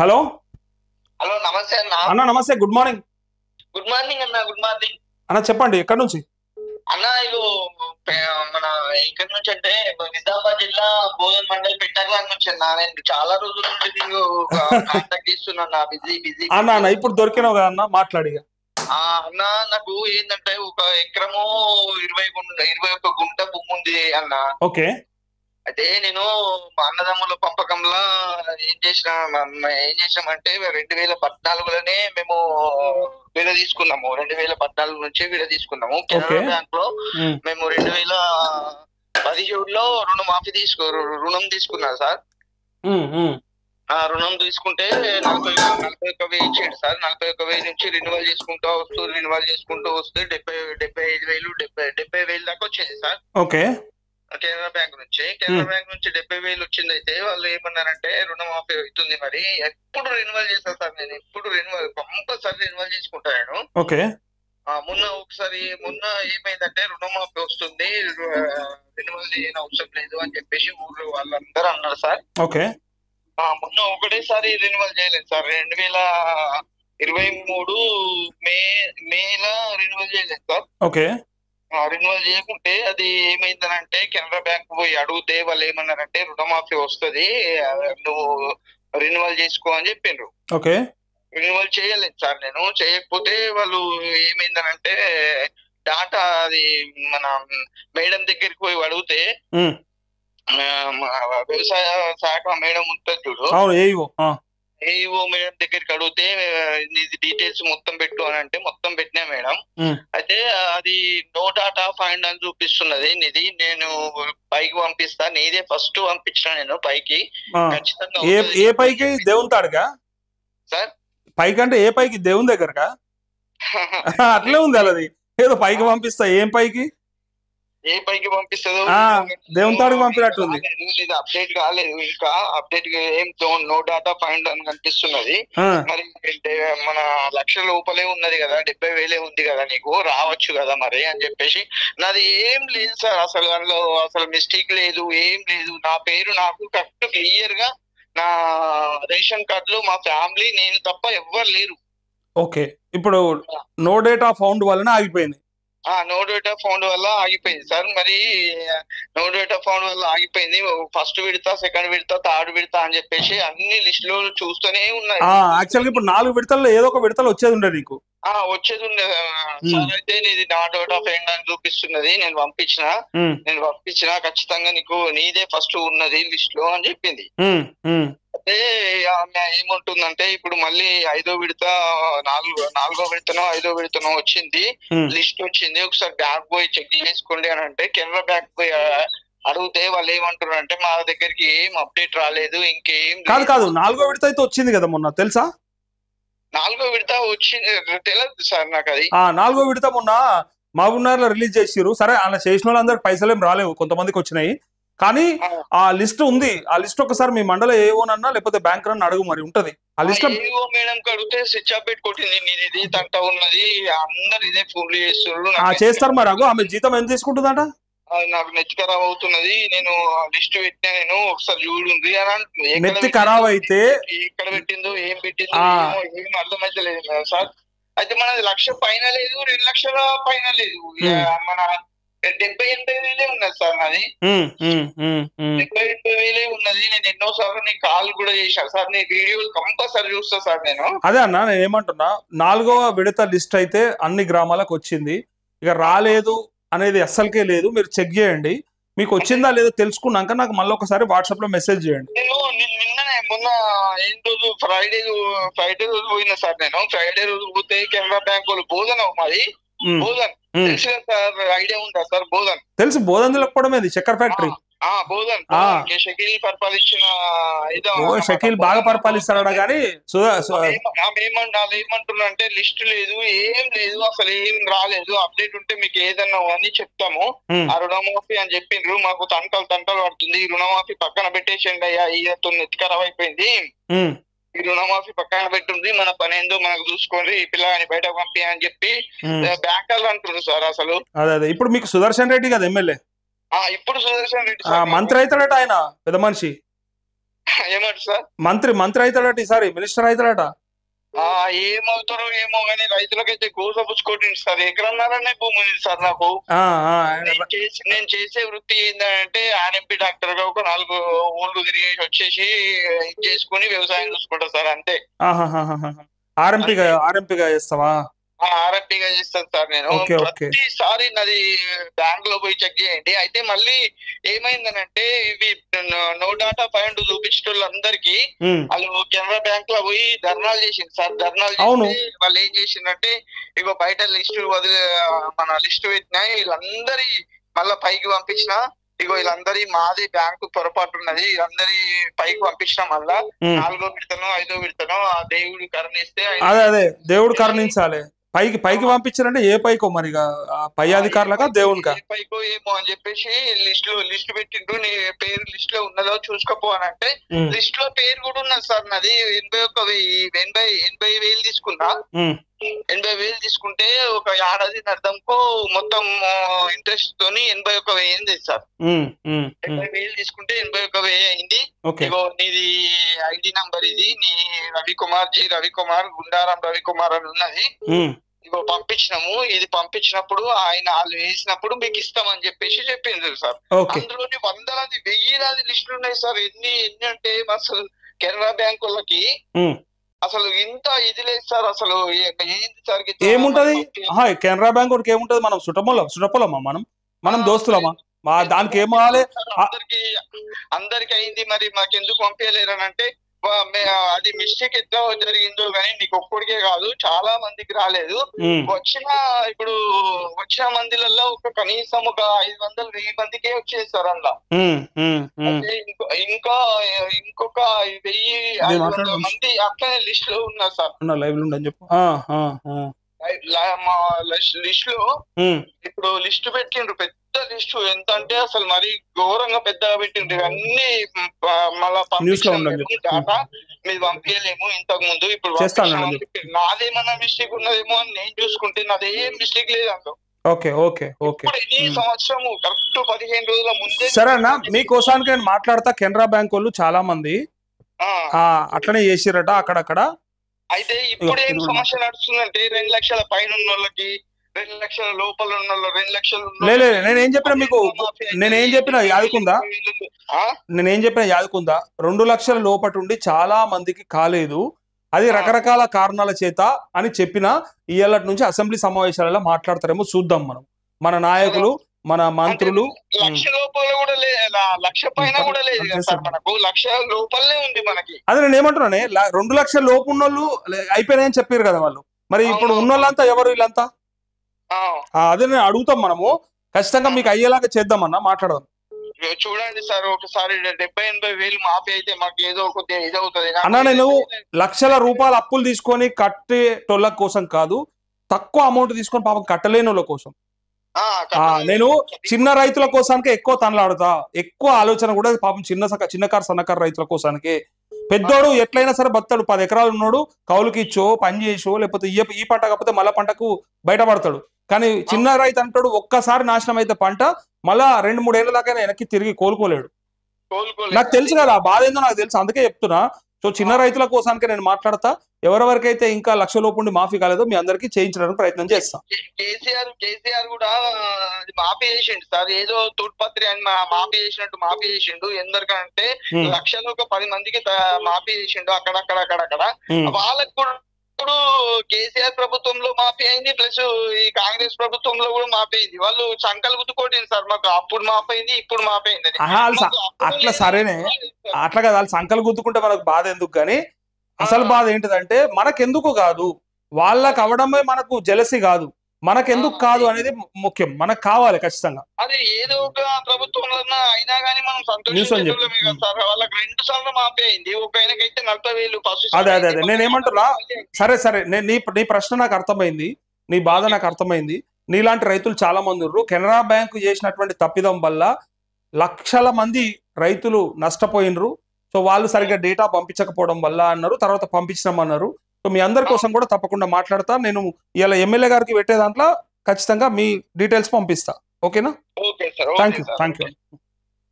Hello hello నమస్తే అన్న. అన్న నమస్తే, గుడ్ మార్నింగ్. గుడ్ మార్నింగ్ అన్న. గుడ్ మార్నింగ్ అన్న చెప్పండి, ఎక్కడి నుంచి? అన్న. ఇది మన ఎక్కడి నుంచి అంటే నిజామాబాద్ జిల్లా బోధన్ మండల్ పెట్టాల నుంచి అన్న. నేను చాలా రోజుల నుంచి నేను కాంటాక్ట్ చేస్తున్నా. బిజీ బిజీ అన్న అన్న ఇప్పుడు దొరికినావు కదా అన్న, మాట్లాడి. అన్న నాకు ఏంటంటే ఒక ఎకరము 21 గుంట భూమి ఉంది అన్న. ఓకే. అయితే నేను మా అన్నదమ్ముల పంపకంలో ఏం చేసినామంటే 2014లోనే మేము విడదీసుకున్నాము. 2014 నుంచి విడదీసుకున్నాము. కెనరా బ్యాంక్ లో మేము 2017లో రుణం తీసుకున్నా సార్. రుణం తీసుకుంటే 41,000 ఇచ్చాడు సార్. 41,000 నుంచి రిన్యువల్ చేసుకుంటూ వస్తే 75,000 దాకా వచ్చింది సార్. ఓకే. కెనరా బ్యాంక్ నుంచి 70,000 వచ్చింది. అయితే వాళ్ళు ఏమన్నారంటే రుణమాఫీ అవుతుంది, మరి ఎప్పుడు రెన్యువల్ చేస్తా సార్, నేను ఎప్పుడు కంపల్సరీ రెన్యువల్ చేసుకుంటా నేను. ఓకే. మొన్న ఏమైందంటే రుణమాఫీ వస్తుంది, రెన్యువల్ చేయని అవసరం లేదు అని చెప్పేసి ఊర్లో వాళ్ళందరూ అన్నారు సార్. ఓకే. మొన్న ఒకటేసారి రెన్యువల్ చేయలేదు సార్. 2023 మేలా రెన్యువల్ చేయలేదు సార్. ఓకే. రెన్యువల్ చేయకుంటే అది ఏమైందనంటే కెనరా బ్యాంక్ పోయి అడిగితే వాళ్ళు ఏమన్నారంటే రుణమాఫీ వస్తుంది, నువ్వు రెన్యువల్ చేసుకో అని చెప్పిండ్రు. ఓకే. రెన్యువల్ చేయలేదు సార్. నేను చేయకపోతే వాళ్ళు ఏమైందనంటే డాటా అది మన మేడం దగ్గరికి పోయి అడిగితే వ్యవసాయ శాఖ మేడం ఉంటుంది చూడు, ఏఈఓ మేడం దగ్గరికి అడిగితే డీటెయిల్స్ మొత్తం పెట్టు అని అంటే మొత్తం పెట్టినా మేడం. అయితే అది నో డాటా ఫైండ్ అని చూపిస్తున్నది. నీది నేను పైకి పంపిస్తా, నీదే ఫస్ట్ పంపించిన నేను పైకి. ఖచ్చితంగా ఏ పైకి? దేవుని తాడుగా సార్? పైకి అంటే ఏ పైకి? దేవుని దగ్గరగా? అట్లే ఉంది అలాది. ఏదో పైకి పంపిస్తా, ఏం పైకి? ఏ పైకి పంపిస్తుందో దేవుని తాడుకు పంపినట్టుంది. ఇది అప్డేట్ కాలేదు ఇంకా. అప్డేట్ ఏం నో డాటా ఫైండ్ అని కనిపిస్తున్నది. మరి మన 1,00,000 లోపలే ఉన్నది కదా, 70,000 ఉంది కదా, నీకు రావచ్చు కదా మరి అని చెప్పేసి. నాది ఏం లేదు సార్, అసలు మిస్టేక్ లేదు, ఏం లేదు. నా పేరు నాకు కరెక్ట్ క్లియర్ గా నా రేషన్ కార్డు లో మా ఫ్యామిలీ నేను తప్ప ఎవ్వరు లేరు. ఓకే. ఇప్పుడు నో డేటా ఫౌండ్ వలన ఆగిపోయింది. నో డేటా ఫౌండ్ వల్ల ఆగిపోయింది సార్. మరి నో డేటా ఫౌండ్ వల్ల ఆగిపోయింది. ఫస్ట్ విడత, సెకండ్ విడత, థర్డ్ విడత అని చెప్పేసి అన్ని లిస్ట్ లో చూస్తూనే ఉన్నాయి. యాక్చువల్గా ఇప్పుడు 4 విడతల్లో ఏదో ఒక విడతలు వచ్చేది ఉండే నీకు. వచ్చేది ఉండే సార్. అయితే నీది నా డేటా ఫైండ్ అని చూపిస్తున్నది, నేను పంపించిన ఖచ్చితంగా నీకు నీదే ఫస్ట్ ఉన్నది లిస్ట్ లో అని చెప్పింది. అయితే ఆమె ఏమంటుందంటే ఇప్పుడు మళ్ళీ 5వ విడత, 4వ విడతనో 5వ విడతనో వచ్చింది, లిస్ట్ వచ్చింది, ఒకసారి బ్యాంక్ పోయి చెక్ చేసుకోండి అని అంటే కెనరా బ్యాంక్ పోయి అడిగితే వాళ్ళు ఏమంటున్నారు అంటే మా దగ్గరికి ఏం అప్డేట్ రాలేదు, ఇంకేం కాదు. 4వ విడత అయితే వచ్చింది కదా మొన్న, తెలుసా? 4వ విడత వచ్చింది తెలియదు సార్ నాకు అది. 4వ విడత మొన్న మహబూబ్నగర్ లో రిలీజ్ చేసిరు. సరే అలా చేసిన వాళ్ళందరికి పైసలు ఏం రాలేవు, కొంతమందికి వచ్చినాయి. కానీ ఆ లిస్ట్ ఉంది. ఆ లిస్ట్ ఒకసారి మీ మండల ఏఓనన్నా లేకపోతే బ్యాంక్ అన్న అడుగు, మరి ఉంటది ఆ లిస్ట్. ఏఓ మేడం కడిగితే స్విచ్ ఆఫ్ పెట్టి కొట్టింది, నీది ఇది తంట ఉన్నది, అందరు ఇదే ఫుల్ చేస్తున్నారు. చేస్తారు మరి. ఆమె జీతం ఎంత తీసుకుంటుందంట? నాకు నెత్తి ఖరాబ్ అవుతున్నది, నేను లిస్ట్ పెట్టినా, నేను ఒకసారి చూడుంది అని. నెత్తి ఖరాబ్ అయితే ఎక్కడ పెట్టిందో ఏం పెట్టిందో ఏం అర్థమైతే లేదు సార్. అయితే మనది 1,00,000 పైన లేదు, 2 లక్షల పైన లేదు, మన 70,000-80,000 ఉన్నది సార్ నాది. 70,000-80,000 ఉన్నది. నేను ఎన్నోసార్లు నీకు కాల్ కూడా చేశాను సార్, నీ వీడియోలు కంపల్సరీ చూస్తా సార్ నేను. అదే అన్న, నేను ఏమంటున్నా, 4వ విడత లిస్ట్ అయితే అన్ని గ్రామాలకు వచ్చింది. ఇక రాలేదు అనేది అస్సలకే లేదు. మీరు చెక్ చేయండి, మీకు వచ్చిందా లేదో తెలుసుకున్నాక నాకు మళ్ళీ ఒకసారి వాట్సాప్ లో మెసేజ్ చేయండి. నేను మొన్న ఏం రోజు ఫ్రైడే రోజు పోయినా సార్. నేను ఫ్రైడే రోజు పోతే కెనరా బ్యాంక్ వాళ్ళు బోధన్ మాది బోధన్ తెలుసు సార్, ఐడియా ఉందా సార్? బోధన్ తెలుసు. బోధన్ తెలియకపోవడమేది చక్కెర ఫ్యాక్టరీ. బోధన్ షకీల్ పరిపాలించిన. షకీల్ బాగా పరిపాలిస్తాడా కానీ ఏమంటున్నా అంటే లిస్ట్ లేదు, ఏం లేదు, అసలు ఏం రాలేదు. అప్డేట్ ఉంటే మీకు ఏదన్నా అని చెప్తాము. ఆ రుణమాఫీ అని చెప్పిండ్రు, మాకు తంటలు పడుతుంది, రుణమాఫీ పక్కన పెట్టేసండి అయ్యా, ఈయనతో నెత్తికరం అయిపోయింది, ఈ రుణమాఫీ పక్కన పెట్టుంది, మన పని ఏందో మనకు చూసుకోండి, ఈ పిల్లని బయట పంపి అని చెప్పి బ్యాంకర్లు అంటున్నారు సార్. అసలు అదే ఇప్పుడు మీకు సుదర్శన్ రెడ్డి కదా ఎమ్మెల్యే, ఇప్పుడు సుదర్శన్ రెడ్డి మంత్రి అవుతాడట ఆయన, పెద్ద మనిషి. ఏమంటారు సార్? మంత్రి అవుతాడట ఈసారి, మినిస్టర్ అవుతాడట. ఏమవుతారో ఏమో కానీ రైతులకైతే గోసపుచ్చుకోండి సార్. ఎకరన్నారనే భూమి ఉంది సార్ నాకు. నేను చేసే వృత్తి ఏంటంటే ఆర్ఎంపీ డాక్టర్ గా ఒక 4 ఊళ్ళు తిరిగేసి వచ్చేసి ఇది చేసుకుని వ్యవసాయం చూసుకుంటా సార్, అంతే. ఆర్ఎంపీగా చేస్తావా? ఆర్ఎంపీగా చేస్తాను సార్ నేను. ప్రతిసారి నాది బ్యాంక్ లో పోయి చెక్ చేయండి. అయితే మళ్ళీ ఏమైందనంటే ఇవి నో డాటా ఫైండ్ చూపించే వాళ్ళందరికీ వాళ్ళు కెనరా బ్యాంక్ లో పోయి ధర్నాలు చేసింది సార్. ధర్నాలు చేసి వాళ్ళు ఏం చేసిందంటే ఇగో బయట లిస్టు మన లిస్టు పెట్టినాయి, వీళ్ళందరి మళ్ళా పైకి పంపించిన, ఇగో వీళ్ళందరి మాది బ్యాంకు పొరపాటు ఉన్నది, వీళ్ళందరి పైకి పంపించిన, మళ్ళా 4వ విడతనో 5వ విడతనో ఆ దేవుడు కరుణిస్తే అదే దేవుడు కరుణించాలి. పైకి పంపించారంటే ఏ పైకో మరి పై అధికారులకా దేవునికా? పైకో ఏమో అని చెప్పేసి లిస్ట్ పెట్టిండు. నీ పేరు లిస్ట్ లో ఉన్నదో చూసుకోపో అని అంటే లిస్ట్ లో పేరు కూడా ఉన్నది సార్ నాది. 80,000 తీసుకున్నా. 80,000 తీసుకుంటే ఒక ఏడాది అర్థంకు మొత్తం ఇంట్రెస్ట్ తోని 81,000 అయింది సార్. 80,000 తీసుకుంటే 81,000 అయింది. ఇగో నీది ఐడి నంబర్ ఇది, నీ రవికుమార్ గుండారం రవికుమార్ అని ఉన్నది. ఇగో పంపించినాము, ఇది పంపించినప్పుడు వాళ్ళు వేసినప్పుడు మీకు ఇస్తామని చెప్పేసి చెప్పింది సార్. అందులోని వందలాది 1000 లిస్టులు ఉన్నాయి సార్. ఎన్ని అంటే అసలు కెనరా బ్యాంక్ వాళ్ళకి అసలు ఇంత ఇది లేదు సార్. అసలు ఏముంటది కెనరా బ్యాంక్ వాడికి ఏముంటది? మనం సుటపొలమా మనం దోస్తులమా? దానికి ఏం కావాలి? అందరికి అయింది, మరి మాకెందుకు పంపించలేరని అంటే అది మిస్టేక్ ఎట్లా జరిగిందో కానీ నీకు ఒక్కడికే కాదు, చాలా మందికి రాలేదు. ఇప్పుడు వచ్చిన మందిలలో కనీసం ఒక 500-1000 మందికే వచ్చేస్తారు అందులో. ఇంకొక 1000-500 మంది అట్లనే లిస్ట్ లో ఉన్నారు సార్. లిస్ట్ లో ఇప్పుడు లిస్ట్ పెట్టిండ్రు, పెద్ద లిస్టు. ఎంత అంటే అసలు మరి ఘోరంగా పెద్దగా పెట్టిండ్రు. అన్ని మళ్ళా డాటా మీరు పంపించలేము ఇంతకు ముందు, ఇప్పుడు నాదేమన్నా మిస్టేక్ ఉన్నదేమో అని నేను చూసుకుంటే నాదేం మిస్టేక్ లేదు అందులో. ఈ సంవత్సరము కరెక్ట్ 15 రోజుల ముందే. సరేనా, మీకోసానికి నేను మాట్లాడతా. కెనరా బ్యాంక్ వాళ్ళు చాలా మంది అట్లనే చేసిరట అక్కడక్కడ. అయితే ఇప్పుడు ఏం సమస్య నడుస్తుందంటే 2 లక్షల పైన ఉన్న వాళ్ళకి, 2 లక్షల లోపల ఉన్న వాళ్ళు, 2 లక్షలు. నేనేం చెప్పినా మీకు, నేనేం చెప్పినా యాదుకుందా? 2 లక్షల లోపటి ఉండి చాలా మందికి కాలేదు. అది రకరకాల కారణాల చేత అని చెప్పిన ఇయ్యాలటి నుంచి అసెంబ్లీ సమావేశాలలో మాట్లాడతారేమో చూద్దాం. మన నాయకులు, మన మంత్రులు. 1,00,000 లోపల కూడా లేదు, 1,00,000 పైన కూడా లేదు సార్. మనకు 1,00,000 లోపలనే ఉంది మనకి. అదే నేను ఏమంటున్నానే, 2 లక్షల లోపు ఉన్నోళ్ళు అయిపోయినాయని చెప్పారు కదా వాళ్ళు. మరి ఇప్పుడు ఉన్నోళ్ళంతా ఎవరు వీళ్ళంతా? అదే నేను అడుగుతాం. మనము ఖచ్చితంగా మీకు అయ్యేలాగా చేద్దామన్నా, మాట్లాడదాం. చూడండి సార్, ఒకసారి 70,000-80,000 మాఫీ అయితే మాకు ఏదో ఒకటి ఇదవుతుంది అన్నా. నేను లక్షల రూపాయలు అప్పులు తీసుకొని కట్టేటోళ్ళ కోసం కాదు, తక్కువ అమౌంట్ తీసుకొని పాపం కట్టలేని వాళ్ళ కోసం. నేను చిన్న రైతుల కోసానికి ఎక్కువ తనలాడుతా. ఎక్కువ ఆలోచన కూడా పాపం చిన్నకారు సన్నకారు రైతుల కోసానికి. పెద్దోడు ఎట్లయినా సరే బతాడు. 10 ఎకరాలు ఉన్నాడు, కౌలుకి ఇచ్చో పని చేసో లేకపోతే ఈ పంట కాకపోతే మళ్ళా పంటకు బయటపడతాడు. కానీ చిన్న రైతు అంటాడు ఒక్కసారి నాశనం అయితే పంట మళ్ళా 2-3 ఏళ్ళ దాకా వెనక్కి తిరిగి కోలుకోలేడు. నాకు తెలుసు కదా ఆ బాధ ఏందో నాకు తెలుసు, అందుకే చెప్తున్నా. సో చిన్న రైతుల కోసానికి నేను మాట్లాడతా. ఎవరెవరికైతే ఇంకా 1,00,000 లోపు ఉండి మాఫీ కాలేదో మీ అందరికీ చేయించడానికి ప్రయత్నం చేస్తాం. కేసీఆర్ కూడా మాఫీ చేసిండు సార్, ఏదో తోడ్పత్రి అని మాఫీ చేసినట్టు మాఫీ చేసిండు. ఎందుకంటే 1,00,000 ఒక 10 మందికి మాఫీ చేసిండు అక్కడక్కడ. వాళ్ళకు కూడా ఇప్పుడు కేసీఆర్ ప్రభుత్వంలో మాఫీ అయింది, ప్లస్ ఈ కాంగ్రెస్ ప్రభుత్వంలో కూడా మాఫీ అయింది. వాళ్ళు సంకల్ గుర్తుకోటింది సార్, మాకు అప్పుడు మాఫీ అయింది ఇప్పుడు మాఫీ అయింది. అట్లా సరేనే, అట్లా కదా వాళ్ళు సంకల్ గుర్తుకుంటే మనకు బాధ ఎందుకు? కానీ అసలు బాధ ఏంటిదంటే మనకెందుకు కాదు, వాళ్ళకి అవడమే మనకు జెలసీ కాదు. మనకెందుకు కాదు అనేది ముఖ్యం. మనకు కావాలి ఖచ్చితంగా. అదే ఏదో ఒక ప్రభుత్వంలో అయినా కానీ మనం సంతోషించే సార్. వాళ్ళకి 2 సార్లు మాఫీ అయింది, ఒక ఆయనకైతే 40,000. అదే నేనేమంటున్నా, సరే నీ ప్రశ్న నాకు అర్థమైంది, నీ బాధ నాకు అర్థమైంది. నీలాంటి రైతులు చాలా మంది ఉన్నారు. కెనరా బ్యాంకు చేసినటువంటి తప్పిదం వల్ల లక్షల మంది రైతులు నష్టపోయినరు. సో వాళ్ళు సరిగ్గా డేటా పంపించకపోవడం వల్ల అన్నారు, తర్వాత పంపించినామన్నారు. సో మీ అందరి కోసం కూడా తప్పకుండా మాట్లాడతా. నేను ఇలా ఎమ్మెల్యే గారికి పెట్టే దాంట్లో ఖచ్చితంగా మీ డీటెయిల్స్ పంపిస్తా. ఓకేనా? Okay sir, thank you.